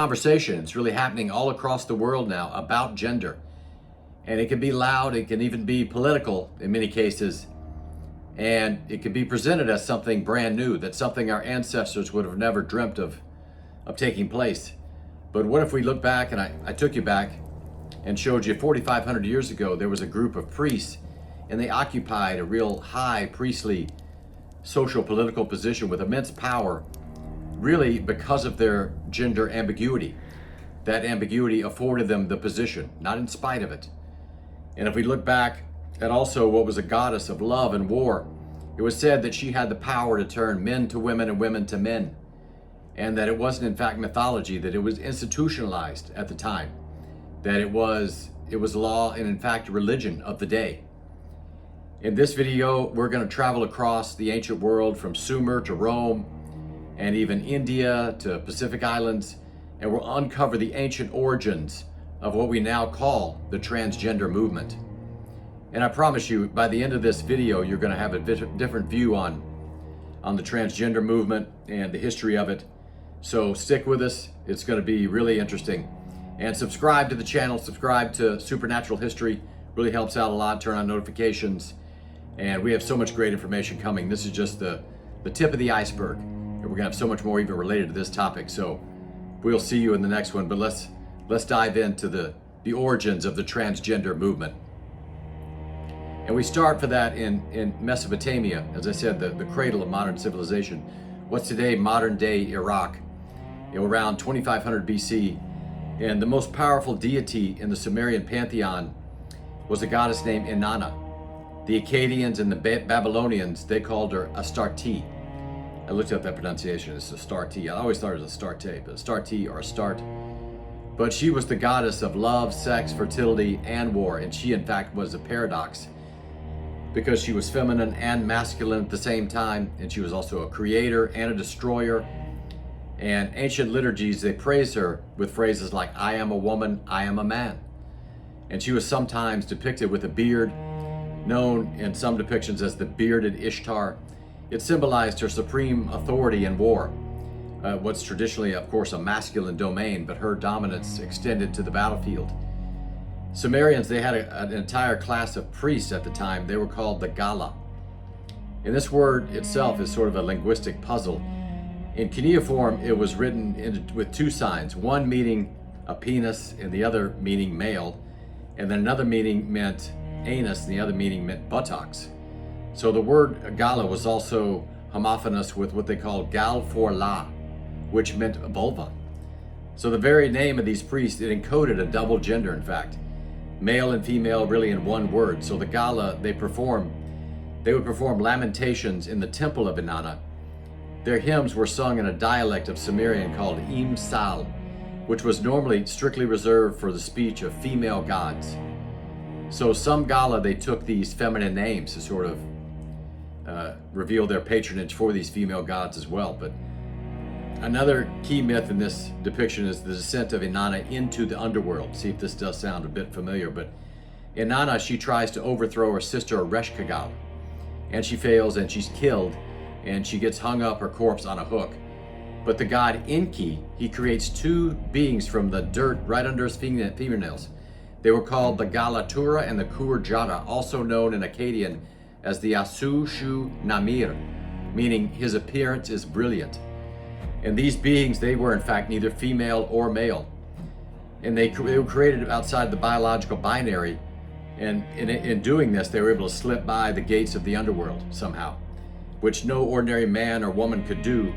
conversation. It's really happening all across the world now about gender. And it can be loud, it can even be political in many cases. And it can be presented as something brand new, that's something our ancestors would have never dreamt of taking place. But what if we look back, and I took you back and showed you 4,500 years ago, there was a group of priests, and they occupied a real high priestly social political position with immense power, really because of their gender ambiguity. That ambiguity afforded them the position, not in spite of it. And if we look back at also what was a goddess of love and war, it was said that she had the power to turn men to women and women to men, and that it wasn't in fact mythology, that it was institutionalized at the time, that it was law and in fact religion of the day. In this video, we're going to travel across the ancient world from Sumer to Rome and even India to Pacific Islands, and we'll uncover the ancient origins of what we now call the transgender movement. And I promise you, by the end of this video, you're going to have a different view on the transgender movement and the history of it. So stick with us. It's going to be really interesting. And subscribe to the channel, subscribe to Supernatural History. Really helps out a lot. Turn on notifications. And we have so much great information coming. This is just the tip of the iceberg. And we're going to have so much more even related to this topic. So we'll see you in the next one. But let's dive into the origins of the transgender movement. And we start for that in Mesopotamia, as I said, the cradle of modern civilization. What's today modern day Iraq, around 2500 BC. And the most powerful deity in the Sumerian pantheon was a goddess named Inanna. The Akkadians and the Babylonians, they called her Astarte. I looked up that pronunciation, it's Astarte. I always thought it was Astarte, but Astarte or Astarte. But she was the goddess of love, sex, fertility, and war. And she in fact was a paradox, because she was feminine and masculine at the same time, and she was also a creator and a destroyer. And ancient liturgies, they praise her with phrases like, I am a woman, I am a man. And she was sometimes depicted with a beard, known in some depictions as the bearded Ishtar. It symbolized her supreme authority in war. What's traditionally, of course, a masculine domain, but her dominance extended to the battlefield. Sumerians, they had an entire class of priests at the time. They were called the Gala. And this word itself is sort of a linguistic puzzle. In cuneiform, it was written with two signs, one meaning a penis and the other meaning male, and then another meaning meant anus and the other meaning meant buttocks. So the word Gala was also homophonous with what they called gal for la, which meant vulva. So the very name of these priests, it encoded a double gender, in fact. Male and female really in one word. So the Gala, they would perform lamentations in the temple of Inanna. Their hymns were sung in a dialect of Sumerian called Im-Sal, which was normally strictly reserved for the speech of female gods. So some Gala, they took these feminine names to sort of reveal their patronage for these female gods as well. But another key myth in this depiction is the descent of Inanna into the underworld. See if this does sound a bit familiar, but Inanna, she tries to overthrow her sister Ereshkigal, and she fails and she's killed, and she gets hung up, her corpse, on a hook. But the god Enki, he creates two beings from the dirt right under his fingernails. They were called the Galatura and the Kurjata, also known in Akkadian as the Asu Shu Namir, meaning his appearance is brilliant. And these beings, they were in fact neither female or male. And they were created outside the biological binary. And in doing this, they were able to slip by the gates of the underworld somehow, which no ordinary man or woman could do.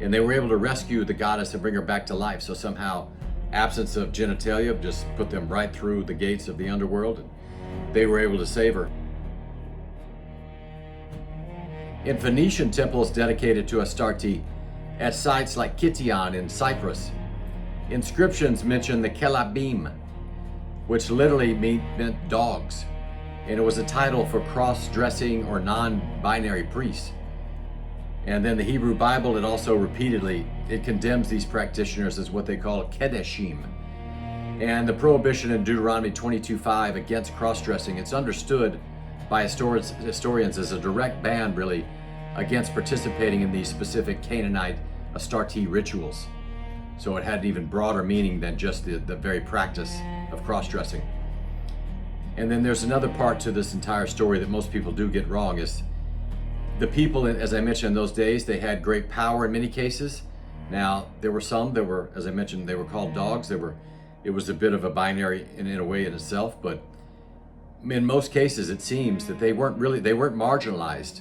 And they were able to rescue the goddess and bring her back to life. So somehow, absence of genitalia just put them right through the gates of the underworld, and they were able to save her. In Phoenician temples dedicated to Astarte, at sites like Kition in Cyprus, inscriptions mention the Kelabim, which literally meant dogs, and it was a title for cross-dressing or non-binary priests. And then the Hebrew Bible, it also repeatedly, it condemns these practitioners as what they call Kedeshim. And the prohibition in Deuteronomy 22:5 against cross-dressing, it's understood by historians as a direct ban, really, against participating in these specific Canaanite Astarte rituals. So it had an even broader meaning than just the very practice of cross-dressing. And then there's another part to this entire story that most people do get wrong, is the people, as I mentioned, in those days, they had great power in many cases. Now, there were some that were, as I mentioned, they were called dogs. It was a bit of a binary in a way in itself, but in most cases, it seems that they weren't marginalized,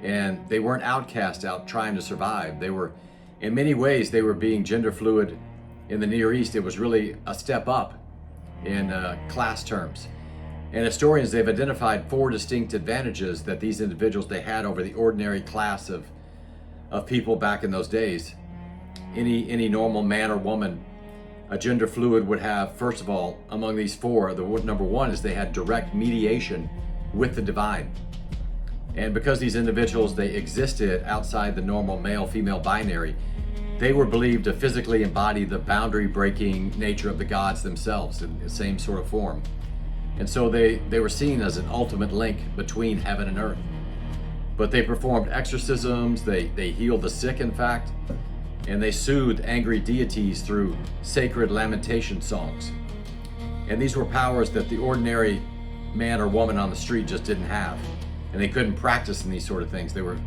and they weren't outcast out trying to survive. They were, in many ways, they were being gender fluid in the Near East. It was really a step up in class terms. And historians, they've identified 4 distinct advantages that these individuals, they had over the ordinary class of people back in those days. Any normal man or woman, a gender fluid would have, first of all, among these 4, the number 1 is they had direct mediation with the divine. And because these individuals, they existed outside the normal male-female binary, they were believed to physically embody the boundary-breaking nature of the gods themselves in the same sort of form. And so they were seen as an ultimate link between heaven and earth. But they performed exorcisms, they healed the sick, in fact, and they soothed angry deities through sacred lamentation songs. And these were powers that the ordinary man or woman on the street just didn't have. And they couldn't practice in these sort of things. They were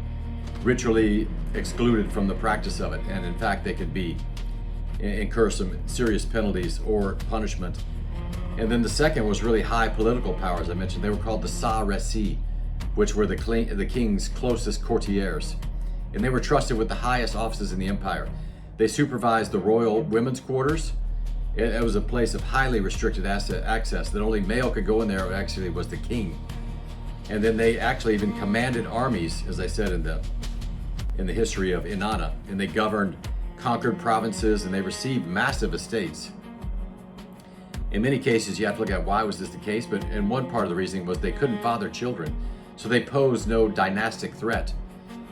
ritually excluded from the practice of it. And in fact, they could incur some serious penalties or punishment. And then the second was really high political power, as I mentioned. They were called the Sa-Resi, which were the king's closest courtiers. And they were trusted with the highest offices in the empire. They supervised the royal women's quarters. It was a place of highly restricted access that only male could go in there. Actually, was the king. And then they actually even commanded armies, as I said in the history of Inanna. And they governed conquered provinces, and they received massive estates. In many cases, you have to look at why was this the case, but in one part of the reasoning was they couldn't father children, so they posed no dynastic threat.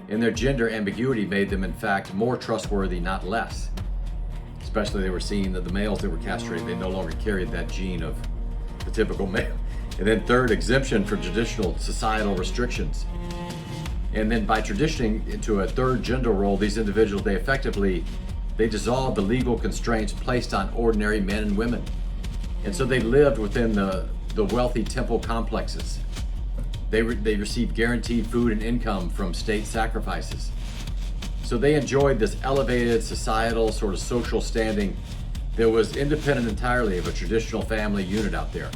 And their gender ambiguity made them, in fact, more trustworthy, not less. Especially they were seeing that the males that were castrated, they no longer carried that gene of the typical male. And then third, exemption from traditional societal restrictions. And then by transitioning into a third gender role, these individuals, they dissolved the legal constraints placed on ordinary men and women. And so they lived within the wealthy temple complexes. They received guaranteed food and income from state sacrifices. So they enjoyed this elevated societal sort of social standing that was independent entirely of a traditional family unit out there.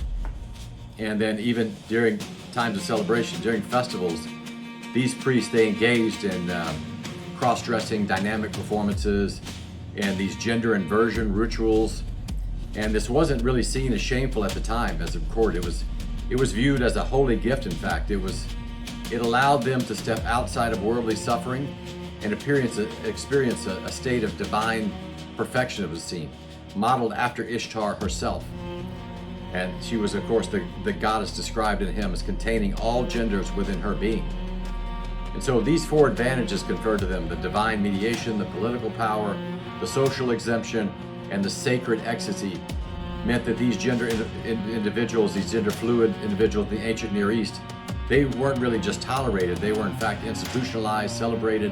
And then even during times of celebration, during festivals, these priests, they engaged in cross-dressing dynamic performances and these gender inversion rituals. And this wasn't really seen as shameful at the time as recorded. It was viewed as a holy gift, in fact. It allowed them to step outside of worldly suffering and experience a state of divine perfection, it was seen, modeled after Ishtar herself. And she was, of course, the goddess described in hymn as containing all genders within her being. And so these 4 advantages conferred to them: the divine mediation, the political power, the social exemption, and the sacred ecstasy, meant that these gender individuals, these gender fluid individuals in the ancient Near East, they weren't really just tolerated, they were in fact institutionalized, celebrated,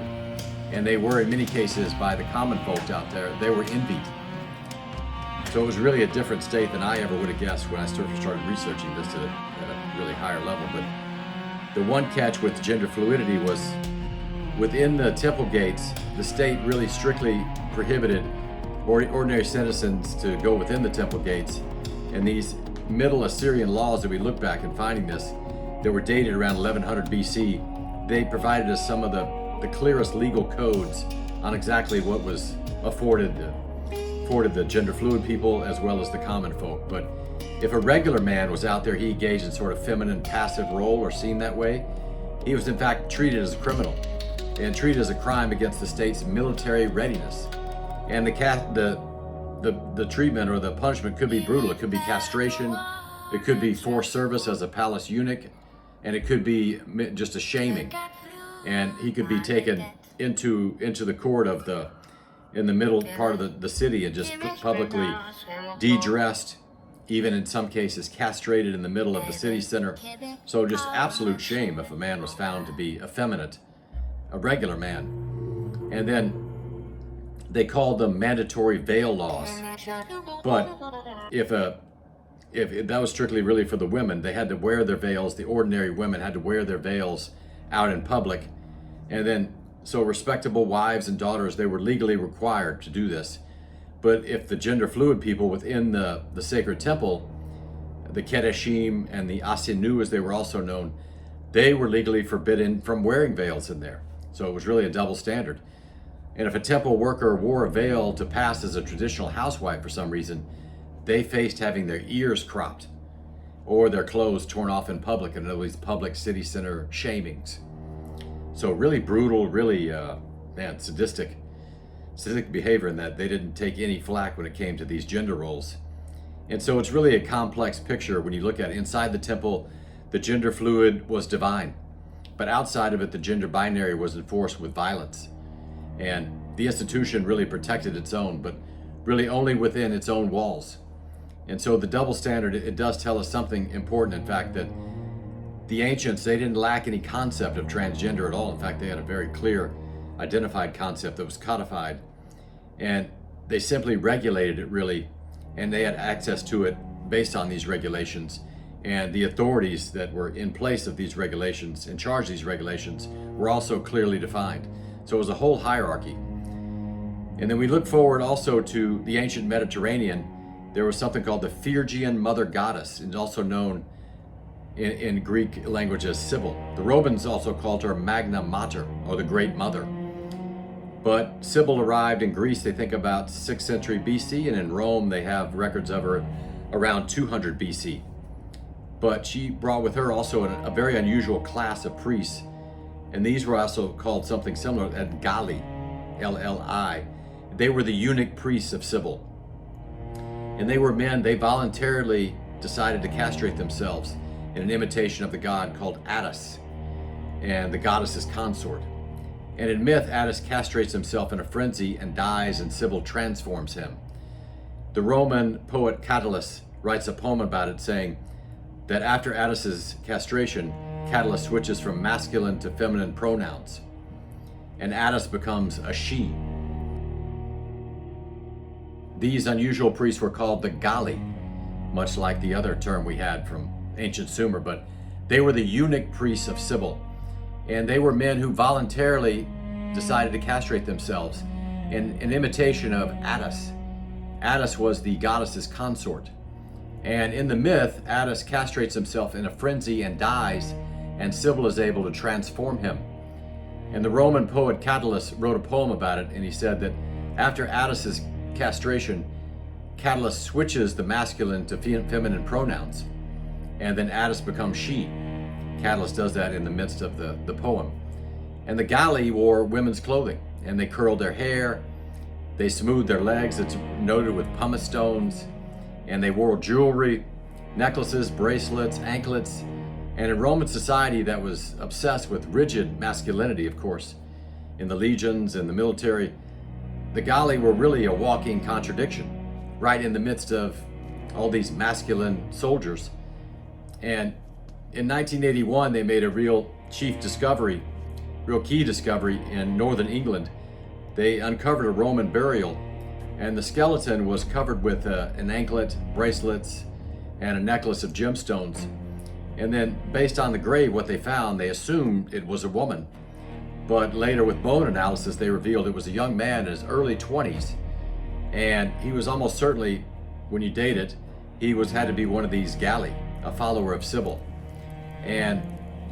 and they were in many cases by the common folk out there, they were envied. So it was really a different state than I ever would have guessed when I started researching this at a really higher level. But the one catch with gender fluidity was within the temple gates, the state really strictly prohibited ordinary citizens to go within the temple gates. And these Middle Assyrian laws that we look back and finding this, that were dated around 1100 BC, they provided us some of the clearest legal codes on exactly what was afforded the gender fluid people as well as the common folk. But if a regular man was out there, he engaged in sort of feminine passive role or seen that way, he was in fact treated as a criminal and treated as a crime against the state's military readiness. And the treatment or the punishment could be brutal. It could be castration, it could be forced service as a palace eunuch, and it could be just a shaming. And he could be taken into the court in the middle part of the city and just publicly de-dressed, even in some cases castrated in the middle of the city center. So just absolute shame if a man was found to be effeminate, a regular man. And then they called them mandatory veil laws. But if that was strictly really for the women, they had to wear their veils. The ordinary women had to wear their veils out in public. And then, so respectable wives and daughters, they were legally required to do this. But if the gender fluid people within the sacred temple, the Kedeshim and the Asinu, as they were also known, they were legally forbidden from wearing veils in there. So it was really a double standard. And if a temple worker wore a veil to pass as a traditional housewife for some reason, they faced having their ears cropped or their clothes torn off in public, and these public city center shamings. So really brutal, really, sadistic behavior in that they didn't take any flack when it came to these gender roles. And so it's really a complex picture when you look at it. Inside the temple, the gender fluid was divine, but outside of it, the gender binary was enforced with violence. And the institution really protected its own, but really only within its own walls. And so the double standard, it does tell us something important. In fact, that the ancients, they didn't lack any concept of transgender at all. In fact, they had a very clear, identified concept that was codified. And they simply regulated it really, and they had access to it based on these regulations. And the authorities that were in place of these regulations, in charge of these regulations, were also clearly defined. So it was a whole hierarchy. And then we look forward also to the ancient Mediterranean. There was something called the Phrygian Mother Goddess, and also known in Greek language as Cybele. The Romans also called her Magna Mater, or the Great Mother. But Cybele arrived in Greece, they think about 6th century BC, and in Rome they have records of her around 200 BC. But she brought with her also a very unusual class of priests. And these were also called something similar as Galli, L-L-I. They were the eunuch priests of Cybele. And they were men, they voluntarily decided to castrate themselves in an imitation of the god called Attis, and the goddess's consort. And in myth, Attis castrates himself in a frenzy and dies, and Cybele transforms him. The Roman poet Catullus writes a poem about it, saying that after Attis's castration, Catullus switches from masculine to feminine pronouns, and Attis becomes a she. These unusual priests were called the Galli, much like the other term we had from ancient Sumer, but they were the eunuch priests of Cybele, and they were men who voluntarily decided to castrate themselves in imitation of Attis. Attis was the goddess's consort, and in the myth, Attis castrates himself in a frenzy and dies, and Cybele is able to transform him. And the Roman poet Catullus wrote a poem about it, and he said that after Attis's castration, Catullus switches the masculine to feminine pronouns, and then Attis becomes she. Catullus does that in the midst of the poem. And the Galli wore women's clothing, and they curled their hair, they smoothed their legs, it's noted with pumice stones, and they wore jewelry, necklaces, bracelets, anklets. And in Roman society that was obsessed with rigid masculinity, of course, in the legions and the military, the Galli were really a walking contradiction, right in the midst of all these masculine soldiers. And in 1981, they made a real key discovery in northern England. They uncovered a Roman burial, and the skeleton was covered with an anklet, bracelets, and a necklace of gemstones. And then based on the grave, what they found, they assumed it was a woman. But later with bone analysis, they revealed it was a young man in his early 20s. And he was almost certainly, when you date it, he had to be one of these Galli, a follower of Cybele. And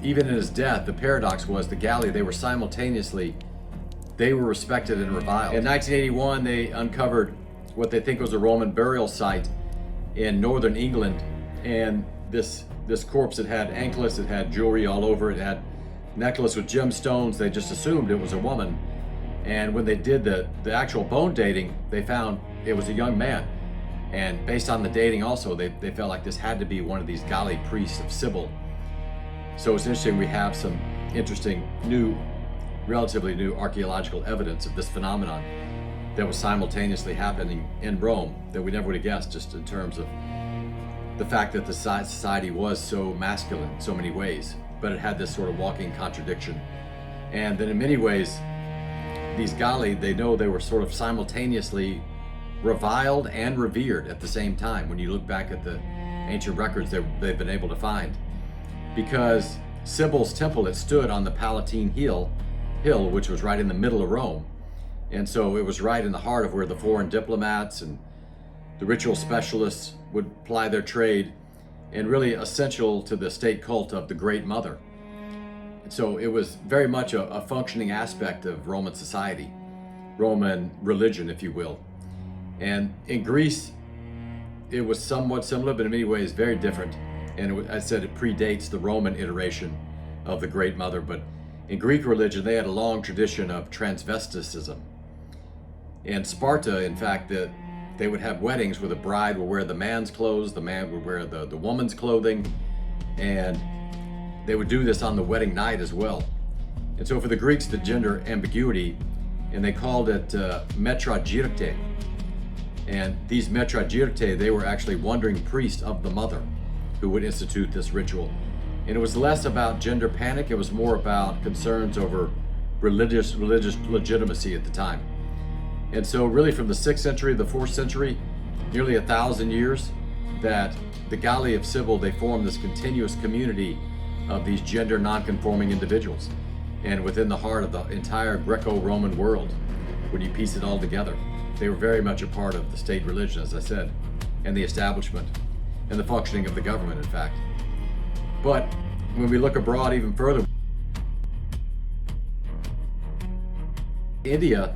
even in his death, the paradox was the Galli, they were respected and reviled. In 1981, they uncovered what they think was a Roman burial site in northern England. And this corpse, it had anklets, it had jewelry all over it, had necklace with gemstones. They just assumed it was a woman. And when they did the actual bone dating, they found it was a young man. And based on the dating also, they felt like this had to be one of these Galli priests of Cybele. So it's interesting, we have some interesting relatively new archaeological evidence of this phenomenon that was simultaneously happening in Rome that we never would have guessed, just in terms of the fact that the society was so masculine in so many ways, but it had this sort of walking contradiction. And then in many ways, these Galli, they know they were sort of simultaneously reviled and revered at the same time when you look back at the ancient records they've been able to find. Because Cybele's temple, it stood on the Palatine Hill, which was right in the middle of Rome. And so it was right in the heart of where the foreign diplomats and the ritual specialists would ply their trade, and really essential to the state cult of the Great Mother. And so it was very much a functioning aspect of Roman society, Roman religion, if you will. And in Greece, it was somewhat similar, but in many ways very different. And I said it predates the Roman iteration of the Great Mother, but in Greek religion, they had a long tradition of transvesticism. In Sparta, in fact, they would have weddings where the bride would wear the man's clothes, the man would wear the woman's clothing, and they would do this on the wedding night as well. And so for the Greeks, the gender ambiguity, and they called it metragyrte. And these metragyrte, they were actually wandering priests of the mother who would institute this ritual. And it was less about gender panic, it was more about concerns over religious legitimacy at the time. And so really from the 6th century to the 4th century, nearly 1,000 years, that the Galli of Cybele, they formed this continuous community of these gender non-conforming individuals. And within the heart of the entire Greco-Roman world, when you piece it all together, they were very much a part of the state religion, as I said, and the establishment, and the functioning of the government, in fact. But when we look abroad even further, India,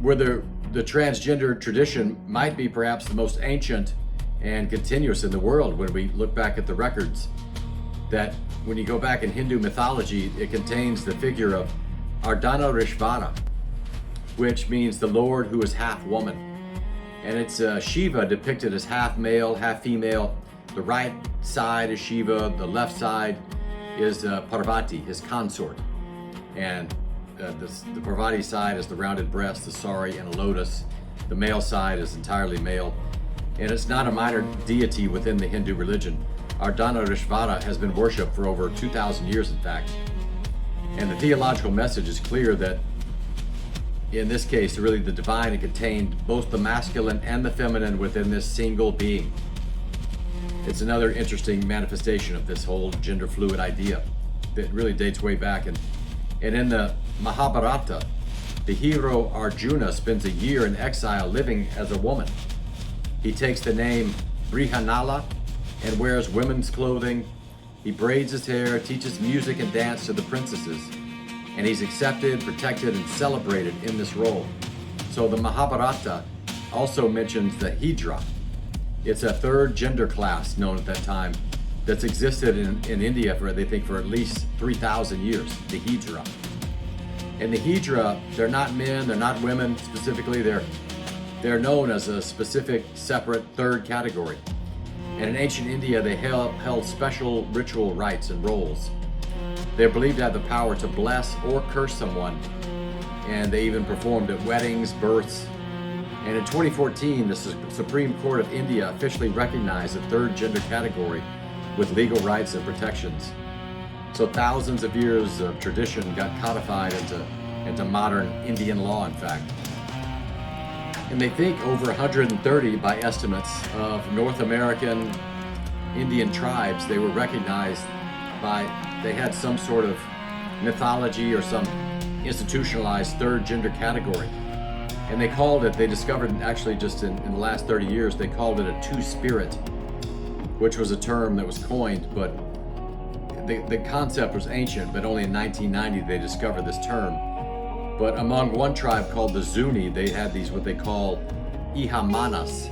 where the transgender tradition might be perhaps the most ancient and continuous in the world when we look back at the records, that when you go back in Hindu mythology, it contains the figure of Ardhanarishvara, which means the Lord who is half woman. And it's Shiva depicted as half male, half female. The right side is Shiva, the left side is Parvati, his consort. And the Parvati side is the rounded breast, the sari, and a lotus. The male side is entirely male. And it's not a minor deity within the Hindu religion. Ardhanarishvara has been worshipped for over 2,000 years, in fact. And the theological message is clear that in this case, really the divine, it contained both the masculine and the feminine within this single being. It's another interesting manifestation of this whole gender fluid idea that really dates way back. And in the Mahabharata, the hero Arjuna spends a year in exile living as a woman. He takes the name Brihanala and wears women's clothing. He braids his hair, teaches music and dance to the princesses, and he's accepted, protected, and celebrated in this role. So the Mahabharata also mentions the Hijra. It's a third gender class known at that time that's existed in India for, they think, for at least 3,000 years, the Hijra. And the Hijra, they're not men, they're not women specifically, they're known as a specific, separate third category. And in ancient India, they held special ritual rites and roles. They're believed to have the power to bless or curse someone, and they even performed at weddings, births. And in 2014, the Supreme Court of India officially recognized a third gender category with legal rights and protections. So thousands of years of tradition got codified into modern Indian law, in fact. And they think over 130, by estimates, of North American Indian tribes, they were recognized they had some sort of mythology or some institutionalized third gender category. And they called it, they discovered actually just in the last 30 years, they called it a two-spirit, which was a term that was coined, but the concept was ancient, but only in 1990 they discovered this term. But among one tribe called the Zuni, they had these what they call Ihamanas.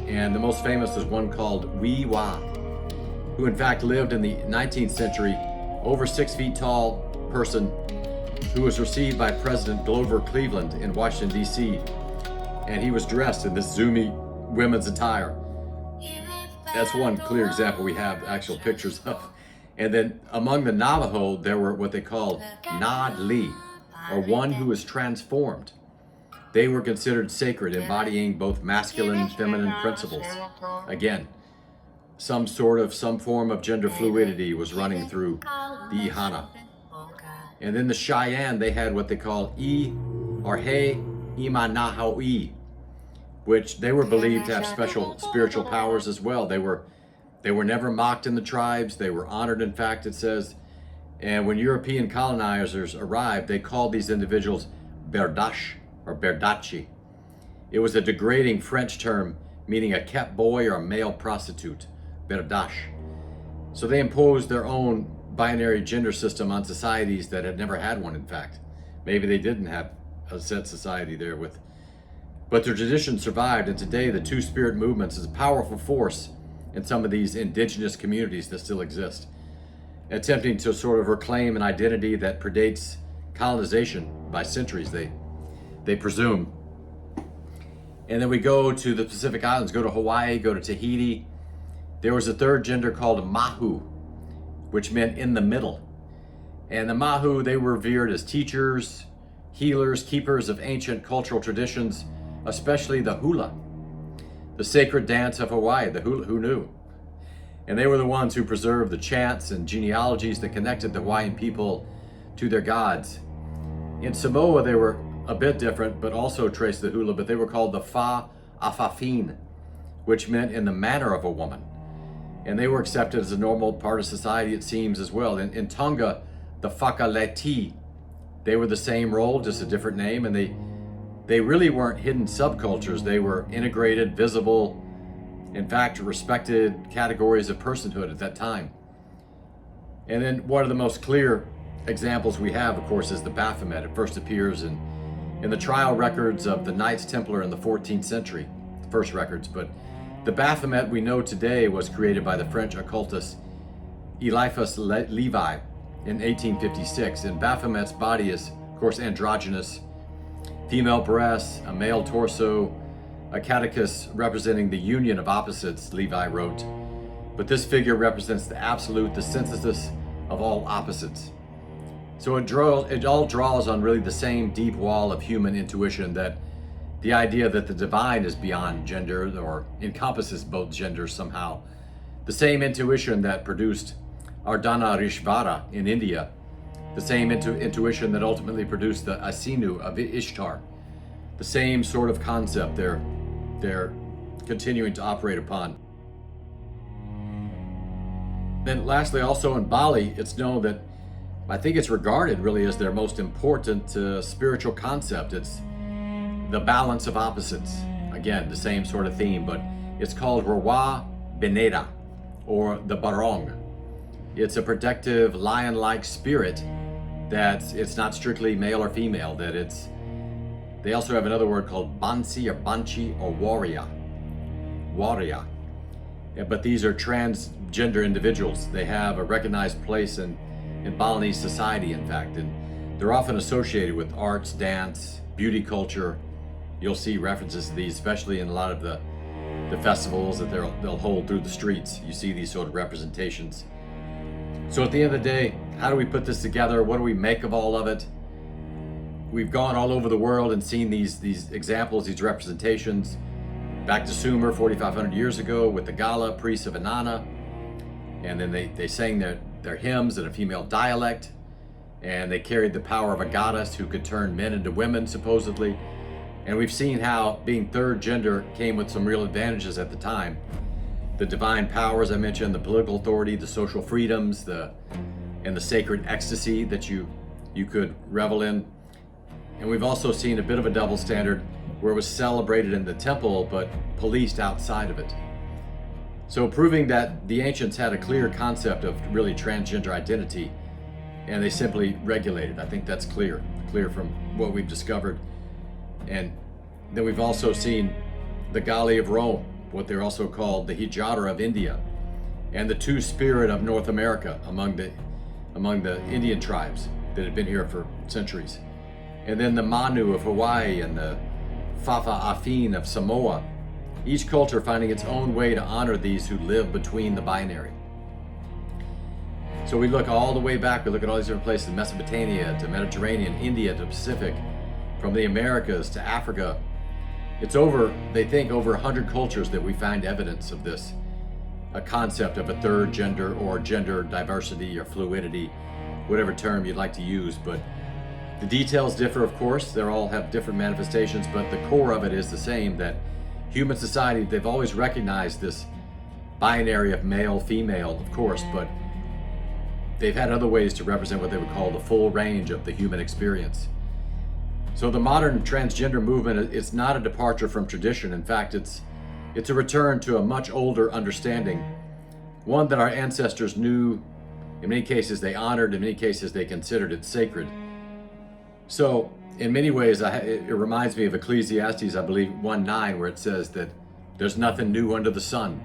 And the most famous is one called We-Wa, who in fact lived in the 19th century, over 6 feet tall person who was received by President Grover Cleveland in Washington, D.C. And he was dressed in this Zuni women's attire. That's one clear example we have actual pictures of. And then among the Navajo, there were what they called Nad-Li, or one who was transformed. They were considered sacred, embodying both masculine and feminine principles. Again, some form of gender fluidity was running through the Ihana. And then the Cheyenne, they had what they call or He Imanahaui, which they were believed to have special spiritual powers as well. They were never mocked in the tribes. They were honored, in fact, it says. And when European colonizers arrived, they called these individuals berdache or berdache. It was a degrading French term meaning a kept boy or a male prostitute, berdache. So they imposed their own binary gender system on societies that had never had one, in fact. Maybe they didn't have a set society there with, but their tradition survived, and today the Two-Spirit movements is a powerful force in some of these indigenous communities that still exist, attempting to sort of reclaim an identity that predates colonization by centuries, they presume. And then we go to the Pacific Islands, go to Hawaii, go to Tahiti. There was a third gender called Māhū, which meant in the middle. And the Māhū, they were revered as teachers, healers, keepers of ancient cultural traditions, especially the hula, the sacred dance of Hawaii, the hula, who knew? And they were the ones who preserved the chants and genealogies that connected the Hawaiian people to their gods. In Samoa, they were a bit different, but also traced the hula, but they were called the Fa'afafine, which meant in the manner of a woman. And they were accepted as a normal part of society, it seems, as well. In Tonga, the Whakaleti, they were the same role, just a different name, and they really weren't hidden subcultures. They were integrated, visible, in fact, respected categories of personhood at that time. And then one of the most clear examples we have, of course, is the Baphomet. It first appears in the trial records of the Knights Templar in the 14th century, the first records. But the Baphomet we know today was created by the French occultist Eliphas Levi in 1856. And Baphomet's body is, of course, androgynous, female breasts, a male torso, a catechus representing the union of opposites, Levi wrote. But this figure represents the absolute, the synthesis of all opposites. So it all draws on really the same deep wall of human intuition, that the idea that the divine is beyond gender or encompasses both genders somehow. The same intuition that produced Ardhanarishvara in India, the same intuition that ultimately produced the Asinu of Ishtar. The same sort of concept they're continuing to operate upon. Then lastly, also in Bali, it's known that, I think it's regarded really as their most important spiritual concept. It's the balance of opposites. Again, the same sort of theme, but it's called Rawa Beneda, or the Barong. It's a protective lion-like spirit it's not strictly male or female, they also have another word called Bansi or Banchi or Warrior. But these are transgender individuals. They have a recognized place in Balinese society, in fact, and they're often associated with arts, dance, beauty culture. You'll see references to these, especially in a lot of the festivals that they'll hold through the streets. You see these sort of representations. So at the end of the day, how do we put this together? What do we make of all of it? We've gone all over the world and seen these examples, these representations. Back to Sumer 4,500 years ago with the Gala, priests of Inanna. And then they sang their hymns in a female dialect. And they carried the power of a goddess who could turn men into women, supposedly. And we've seen how being third gender came with some real advantages at the time. The divine powers I mentioned, the political authority, the social freedoms, and the sacred ecstasy that you could revel in. And we've also seen a bit of a double standard where it was celebrated in the temple but policed outside of it. So proving that the ancients had a clear concept of really transgender identity, and they simply regulated. I think that's clear from what we've discovered. And then we've also seen the Galli of Rome, what they're also called the Hijara of India, and the Two-Spirit of North America among the Indian tribes that had been here for centuries. And then the Manu of Hawaii and the Fa'afafine of Samoa, each culture finding its own way to honor these who live between the binary. So we look all the way back, we look at all these different places, Mesopotamia to Mediterranean, India to Pacific, from the Americas to Africa. It's they think over 100 cultures that we find evidence of this, a concept of a third gender or gender diversity or fluidity, whatever term you'd like to use. But The details differ, of course. They all have different manifestations, but the core of it is the same, that human society, they've always recognized this binary of male, female, of course, but they've had other ways to represent what they would call the full range of the human experience. So the modern transgender movement is not a departure from tradition. In fact, it's a return to a much older understanding, one that our ancestors knew. In many cases they honored, in many cases they considered it sacred. So in many ways, it reminds me of Ecclesiastes, I believe 1:9, where it says that there's nothing new under the sun.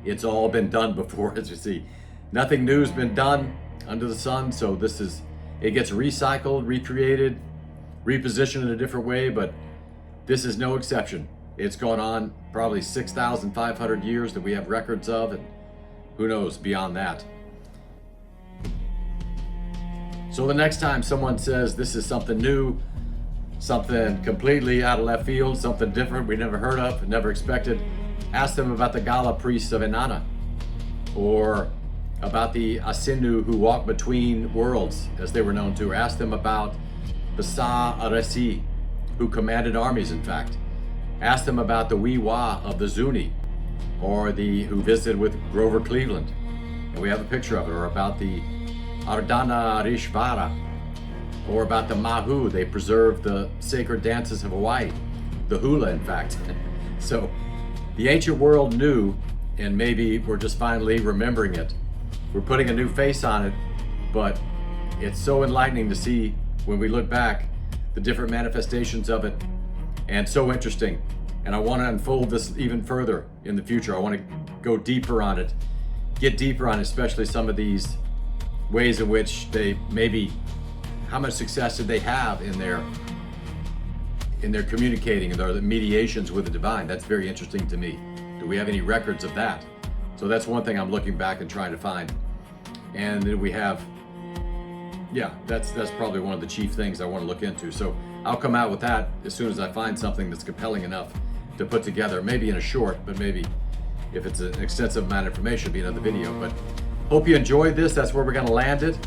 It's all been done before, as you see. Nothing new has been done under the sun, so it gets recycled, recreated, repositioned in a different way, but this is no exception. It's gone on probably 6,500 years that we have records of, and who knows beyond that. So the next time someone says this is something new, something completely out of left field, something different we never heard of, never expected, ask them about the Gala priests of Inanna, or about the Asinu who walked between worlds, as they were known to. Ask them about the Sa Aresi, who commanded armies, in fact. Ask them about the Wiwa of the Zuni, or who visited with Grover Cleveland, and we have a picture of it, or about the Ardana Rishvara, or about the Māhū. They preserved the sacred dances of Hawaii, the hula, in fact. So the ancient world knew, and maybe we're just finally remembering it. We're putting a new face on it, but it's so enlightening to see when we look back the different manifestations of it, and so interesting. And I want to unfold this even further in the future. I want to go deeper on it, get deeper on especially some of these ways in which they how much success did they have in their communicating and their mediations with the divine. That's very interesting to me. Do we have any records of that? So that's one thing I'm looking back and trying to find. And then we have, that's probably one of the chief things I want to look into. So I'll come out with that as soon as I find something that's compelling enough to put together, maybe in a short, but maybe if it's an extensive amount of information, it'll be another video. But hope you enjoyed this. That's where we're going to land it.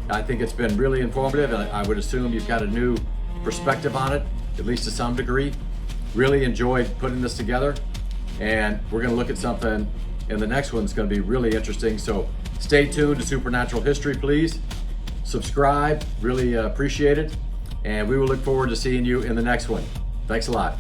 I think it's been really informative, and I would assume you've got a new perspective on it, at least to some degree. Really enjoyed putting this together, and we're going to look at something, and the next one's going to be really interesting. So stay tuned to Supernatural History, please. Subscribe, really appreciate it, and we will look forward to seeing you in the next one. Thanks a lot.